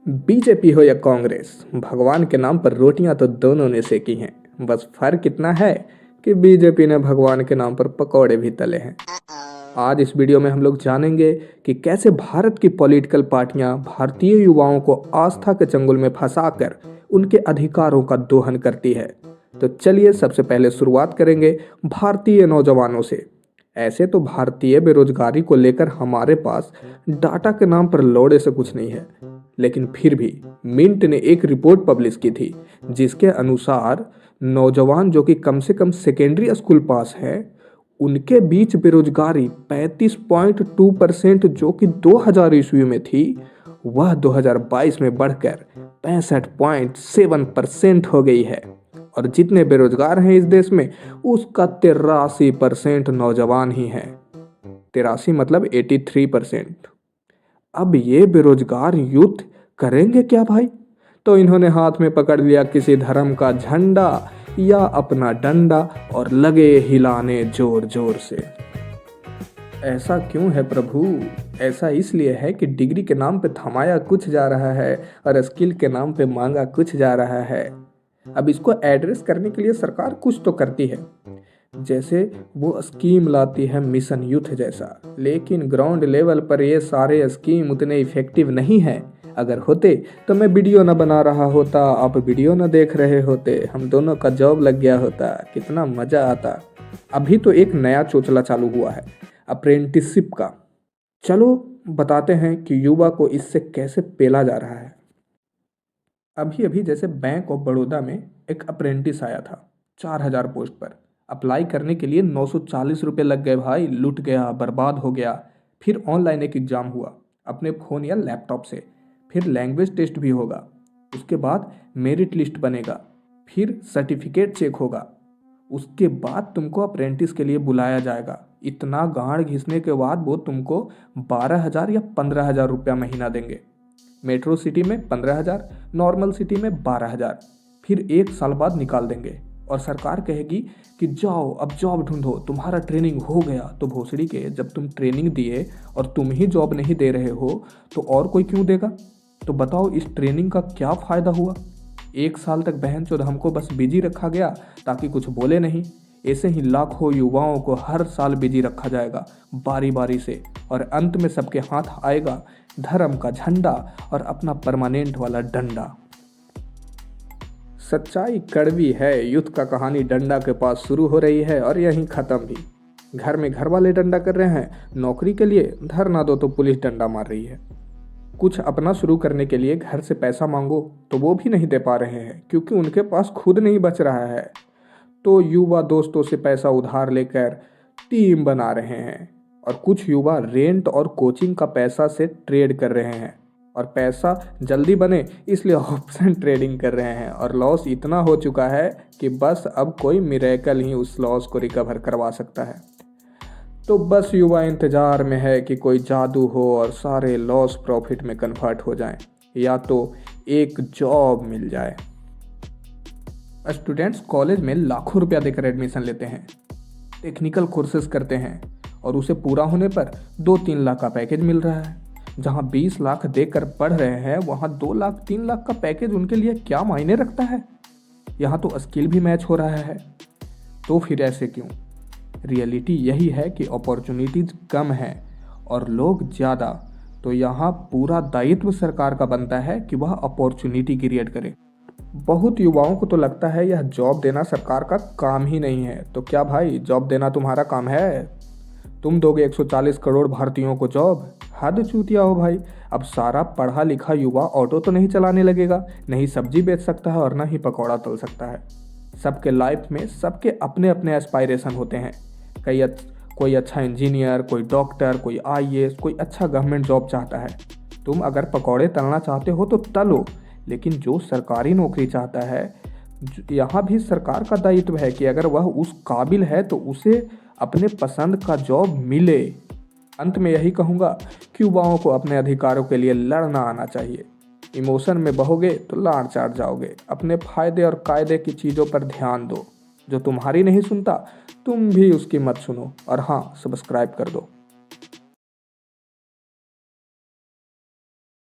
BJP हो या कांग्रेस, भगवान के नाम पर रोटियां तो दोनों ने सेकी हैं। बस फर्क इतना है कि बीजेपी ने भगवान के नाम पर पकौड़े भी तले हैं। आज इस वीडियो में हम लोग जानेंगे कि कैसे भारत की पॉलिटिकल पार्टियां भारतीय युवाओं को आस्था के चंगुल में फंसाकर उनके अधिकारों का दोहन करती है। तो चलिए सबसे पहले शुरुआत करेंगे भारतीय नौजवानों से। ऐसे तो भारतीय बेरोजगारी को लेकर हमारे पास डाटा के नाम पर लौड़े से कुछ नहीं है, लेकिन फिर भी मिंट ने एक रिपोर्ट पब्लिश की थी जिसके अनुसार नौजवान जो कि कम से कम सेकेंडरी स्कूल पास है, उनके बीच बेरोजगारी 35.2% जो कि 2000 ईस्वी में थी, वह 2022 में बढ़कर 65.7% हो गई है। और जितने बेरोजगार हैं इस देश में, उसका 83% नौजवान ही हैं। 83 मतलब 83%। अब ये बेरोजगार यूथ करेंगे क्या भाई? तो इन्होंने हाथ में पकड़ लिया किसी धर्म का झंडा या अपना डंडा और लगे हिलाने जोर जोर से। ऐसा क्यों है प्रभु? ऐसा इसलिए है कि डिग्री के नाम पे थमाया कुछ जा रहा है और स्किल के नाम पे मांगा कुछ जा रहा है। अब इसको एड्रेस करने के लिए सरकार कुछ तो करती है, जैसे वो स्कीम लाती है मिशन यूथ जैसा, लेकिन ग्राउंड लेवल पर ये सारे स्कीम उतने इफेक्टिव नहीं है। अगर होते तो मैं वीडियो न बना रहा होता, आप वीडियो न देख रहे होते, हम दोनों का जॉब लग गया होता, कितना मजा आता। अभी तो एक नया चोचला चालू हुआ है अप्रेंटिसशिप का। चलो बताते हैं कि युवा को इससे कैसे पेला जा रहा है। अभी अभी जैसे बैंक ऑफ बड़ौदा में एक अप्रेंटिस आया था 4000 पोस्ट पर। अप्लाई करने के लिए 940 रुपये लग गए भाई, लूट गया, बर्बाद हो गया। फिर ऑनलाइन एक एग्ज़ाम हुआ अपने फ़ोन या लैपटॉप से, फिर लैंग्वेज टेस्ट भी होगा, उसके बाद मेरिट लिस्ट बनेगा, फिर सर्टिफिकेट चेक होगा, उसके बाद तुमको अप्रेंटिस के लिए बुलाया जाएगा। इतना गांड घिसने के बाद वो तुमको 12,000 या 15,000 रुपया महीना देंगे। मेट्रो सिटी में 15,000, नॉर्मल सिटी में 12,000। फिर 1 साल बाद निकाल देंगे और सरकार कहेगी कि जाओ अब जॉब ढूंढो, तुम्हारा ट्रेनिंग हो गया। तो भोसड़ी के, जब तुम ट्रेनिंग दिए और तुम ही जॉब नहीं दे रहे हो तो और कोई क्यों देगा? तो बताओ इस ट्रेनिंग का क्या फ़ायदा हुआ? 1 साल तक बहनचोद हमको बस बिजी रखा गया ताकि कुछ बोले नहीं। ऐसे ही लाखों युवाओं को हर साल बिजी रखा जाएगा बारी बारी से, और अंत में सबके हाथ आएगा धर्म का झंडा और अपना परमानेंट वाला डंडा। सच्चाई कड़वी है, युद्ध का कहानी डंडा के पास शुरू हो रही है और यहीं ख़त्म भी। घर में घर वाले डंडा कर रहे हैं, नौकरी के लिए धरना दो तो पुलिस डंडा मार रही है। कुछ अपना शुरू करने के लिए घर से पैसा मांगो तो वो भी नहीं दे पा रहे हैं क्योंकि उनके पास खुद नहीं बच रहा है। तो युवा दोस्तों से पैसा उधार लेकर टीम बना रहे हैं, और कुछ युवा रेंट और कोचिंग का पैसा से ट्रेड कर रहे हैं, और पैसा जल्दी बने इसलिए ऑप्शन ट्रेडिंग कर रहे हैं। और लॉस इतना हो चुका है कि बस अब कोई मिरेकल ही उस लॉस को रिकवर करवा सकता है। तो बस युवा इंतजार में है कि कोई जादू हो और सारे लॉस प्रॉफिट में कन्वर्ट हो जाएं, या तो एक जॉब मिल जाए। स्टूडेंट्स कॉलेज में लाखों रुपया देकर एडमिशन लेते हैं, टेक्निकल कोर्सेज करते हैं, और उसे पूरा होने पर 2-3 लाख का पैकेज मिल रहा है। जहां 20 लाख देकर पढ़ रहे हैं, वहां 2 लाख 3 लाख का पैकेज उनके लिए क्या मायने रखता है? यहाँ तो स्किल भी मैच हो रहा है। तो फिर ऐसे क्यों? रियलिटी यही है कि अपॉर्चुनिटीज कम है और लोग ज़्यादा। तो यहाँ पूरा दायित्व सरकार का बनता है कि वह अपॉर्चुनिटी क्रिएट करे। बहुत युवाओं को तो लगता है यह जॉब देना सरकार का काम ही नहीं है। तो क्या भाई जॉब देना तुम्हारा काम है? तुम दोगे 140 करोड़ भारतीयों को जॉब? हद चूतिया हो भाई। अब सारा पढ़ा लिखा युवा ऑटो तो नहीं चलाने लगेगा, नहीं सब्जी बेच सकता है और ना ही पकौड़ा तल सकता है। सबके लाइफ में सबके अपने अपने एस्पायरेशन होते हैं। कोई अच्छा इंजीनियर, कोई डॉक्टर, कोई आईएएस, कोई अच्छा गवर्नमेंट जॉब चाहता है। तुम अगर पकौड़े तलना चाहते हो तो तलो, लेकिन जो सरकारी नौकरी चाहता है, यहाँ भी सरकार का दायित्व है कि अगर वह उस काबिल है तो उसे अपने पसंद का जॉब मिले। अंत में यही कहूँगा कि युवाओं को अपने अधिकारों के लिए लड़ना आना चाहिए। इमोशन में बहोगे तो लाड़ चाट जाओगे। अपने फायदे और कायदे की चीज़ों पर ध्यान दो। जो तुम्हारी नहीं सुनता तुम भी उसकी मत सुनो, और हाँ, सब्सक्राइब कर दो।